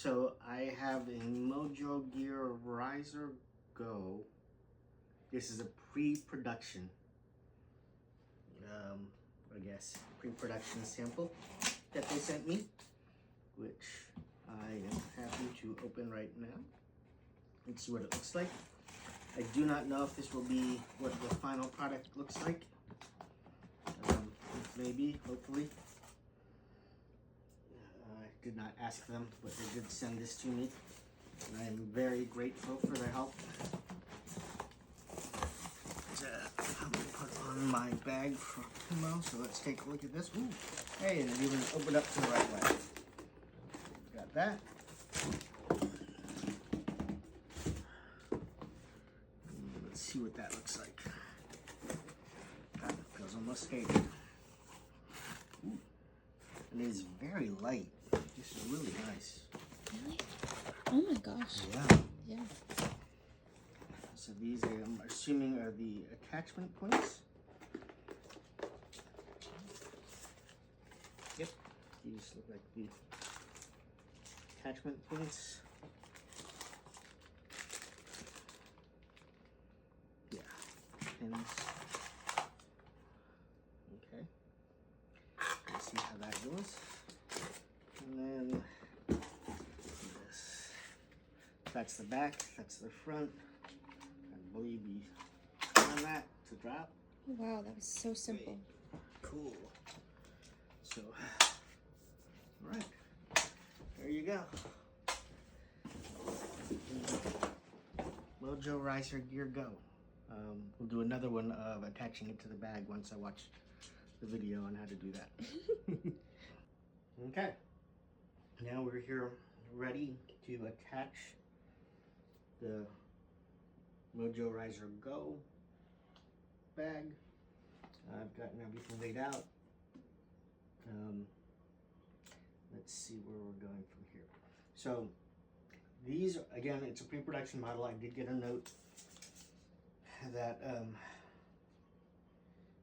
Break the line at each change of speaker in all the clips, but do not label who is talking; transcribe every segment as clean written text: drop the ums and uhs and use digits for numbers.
So I have a Mojoh Gear Ryzer Go. This is a pre-production, I guess, pre-production sample that they sent me, which I am happy to open right now and see what it looks like. I do not know if this will be what the final product looks like. Maybe, hopefully. I did not ask them, but they did send this to me, and I am very grateful for their help. I'm going to put on my bag for chemo, so let's take a look at this. Ooh, hey, and it even opened up to the right way. Got that. Let's see what that looks like. God, it feels almost scary. Ooh. And it is very light. This is really nice.
Really? Oh my gosh.
Yeah.
Yeah.
So these, I'm assuming, are the attachment points. Yep. These look like the attachment points. Yeah. Pins. Okay. Let's see how that goes. And then this. That's the back. That's the front. I believe you turn that to drop.
Oh, wow, that was so simple.
Cool. So, all right, there you go. Mojoh Ryzer Gear Go. We'll do another one of attaching it to the bag once I watch the video on how to do that. Okay, now we're here ready to attach the Mojoh Ryzer Go bag. I've gotten everything laid out. Let's see where we're going from here. So these, again, it's a pre-production model. I did get a note that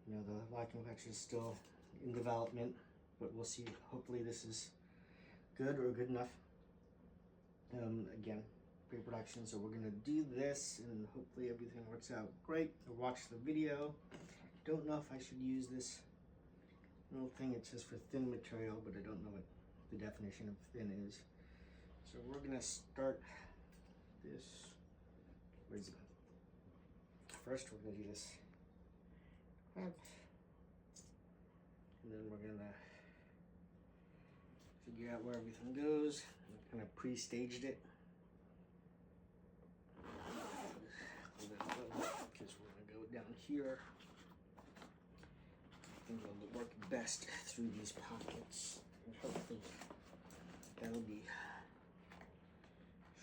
you know, the locking function is still in development, but we'll see. Hopefully this is good or good enough. Again, pre-production, so we're gonna do this and hopefully everything works out great. I'll watch the video. Don't know if I should use this little thing. It says for thin material, but I don't know what the definition of thin is. So we're gonna start this. Where is it? First we're gonna do this clamp, and then we're gonna figure out where everything goes. I kind of pre-staged it because we're gonna go down here. I think it'll work best through these pockets, and hopefully that'll be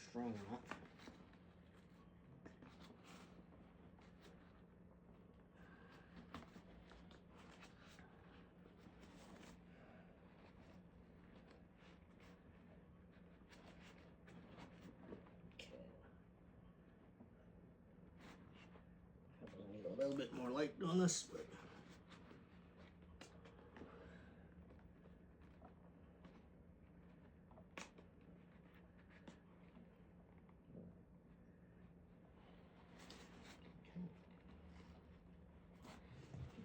strong enough. A little bit more light on this, but okay.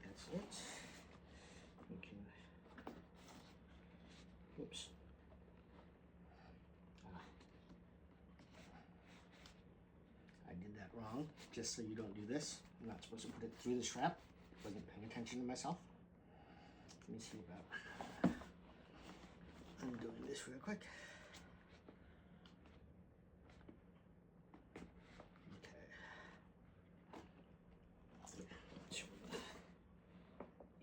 That's it. We can, oops. I did that wrong, just so you don't do this. I'm not supposed to put it through the strap. Wasn't paying attention to myself. Let me see about I'm doing this real quick. Okay. So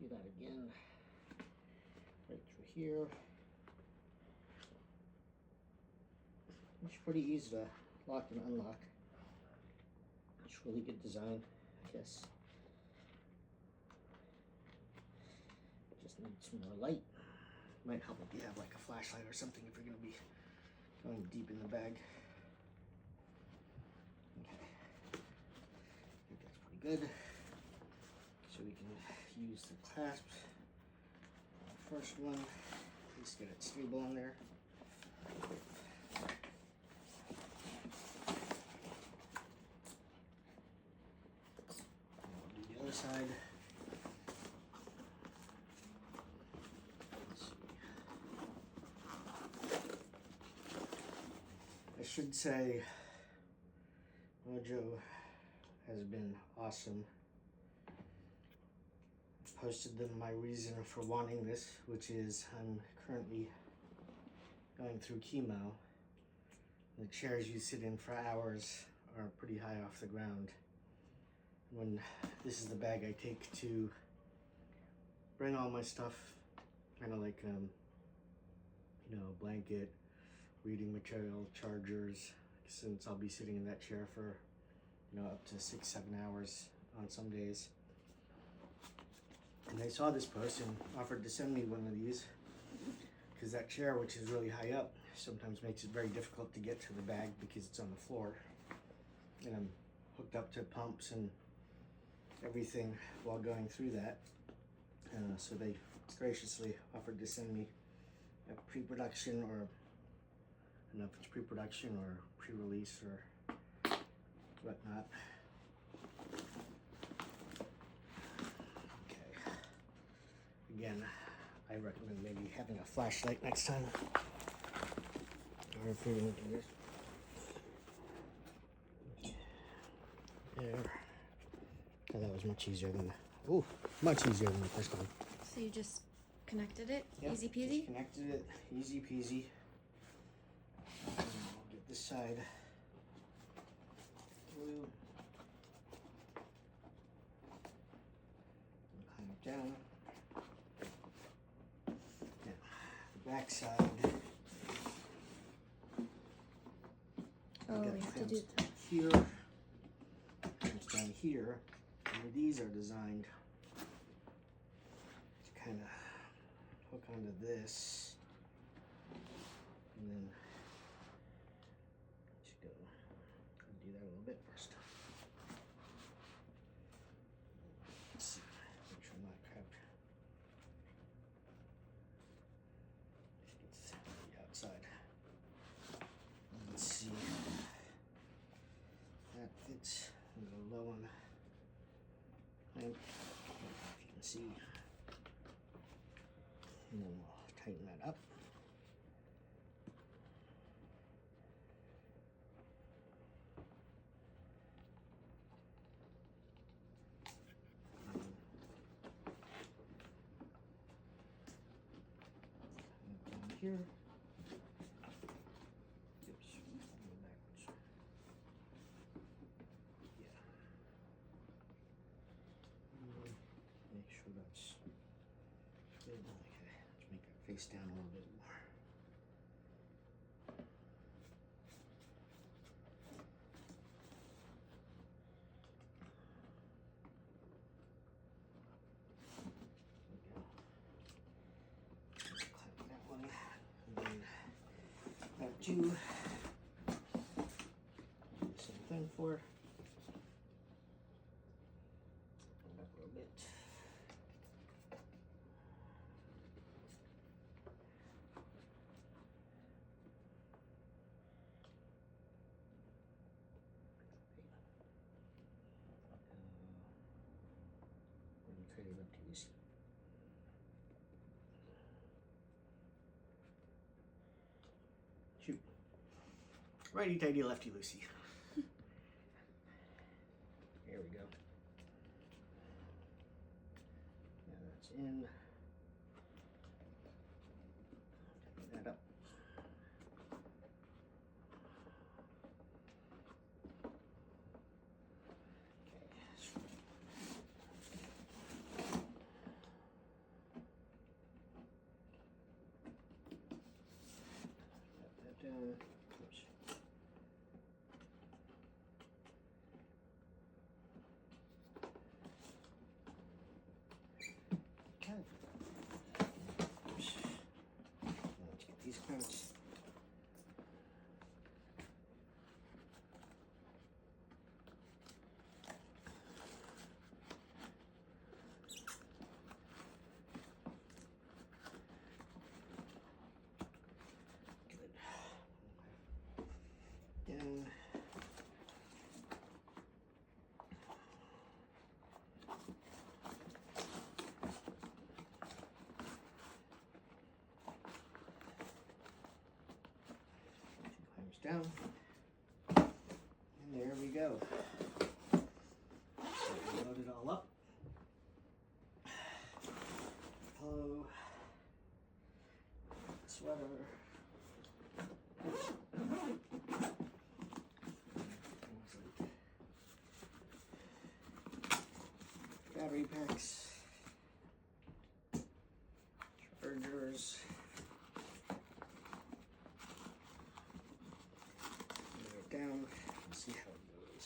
do that again. Right through here. It's pretty easy to lock and unlock. It's really good design, I guess. Just need some more light. Might help if you have like a flashlight or something if you're going to be going deep in the bag. Okay. I think that's pretty good. So we can use the clasp on the first one. At least get it stable in there. side. Let's see. I should say Mojoh has been awesome. I posted them my reason for wanting this, which is I'm currently going through chemo. The chairs you sit in for hours are pretty high off the ground. When this is the bag I take to bring all my stuff, kind of like you know, blanket, reading material, chargers, since I'll be sitting in that chair for, you know, up to 6-7 hours on some days. And I saw this post and offered to send me one of these, because that chair, which is really high up, sometimes makes it very difficult to get to the bag because it's on the floor. And I'm hooked up to pumps and everything while going through that. So they graciously offered to send me a pre-production, or I don't know if it's pre-production or pre-release or whatnot. Okay. Again, I recommend maybe having a flashlight next time. Or if you're gonna do this. There. Oh, that was much easier than much easier than the first one.
So you just connected it?
Yep,
Easy peasy?
just connected it, easy peasy. And I'll get this side glue. Climb it down. Now, the back side.
Oh, we have to do that.
Here, comes down here, and these are designed to kind of hook onto this, and then let's go. I'll do that a little bit first. Let's see, make sure I'm not crapped. It's the outside. Let's see. That fits. Go low on the clamp, if you can see. And then we'll tighten that up. And down here. Oops, go backwards. Yeah. Make sure that's good. Okay, let's make it face down a little bit more. There we go. Clamp that one. And then that two. Do the same thing for. Hold up a little bit. When you try to lift it, you see. Shoot. Righty tighty, lefty loosey. There we go. Now that's in. Tighten that up. Let that down. Oops. Okay. down. And there we go. Load it all up. Pillow, sweater. Battery packs, chargers, lay it down, let's see how it goes.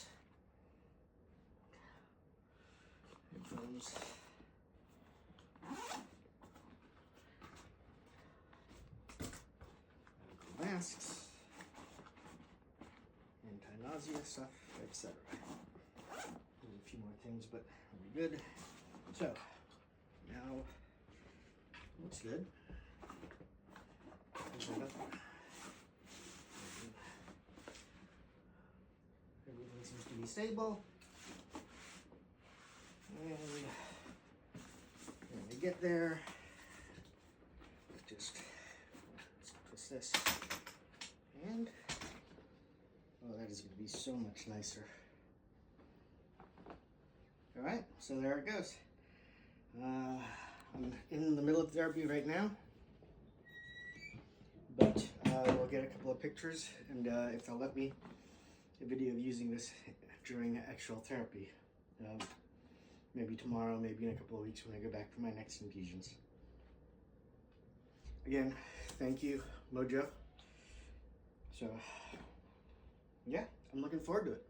Headphones, medical masks, anti-nausea stuff, etc. There's a few more things, but we're good. So now looks good. Everything seems to be stable. And when we get there, just let's twist this. And oh, that is going to be so much nicer. All right, so there it goes. I'm in the middle of therapy right now, but we'll get a couple of pictures, and if they'll let me, a video of using this during actual therapy. Maybe tomorrow, maybe in a couple of weeks when I go back for my next infusions. Again, thank you, Mojoh. So, yeah, I'm looking forward to it.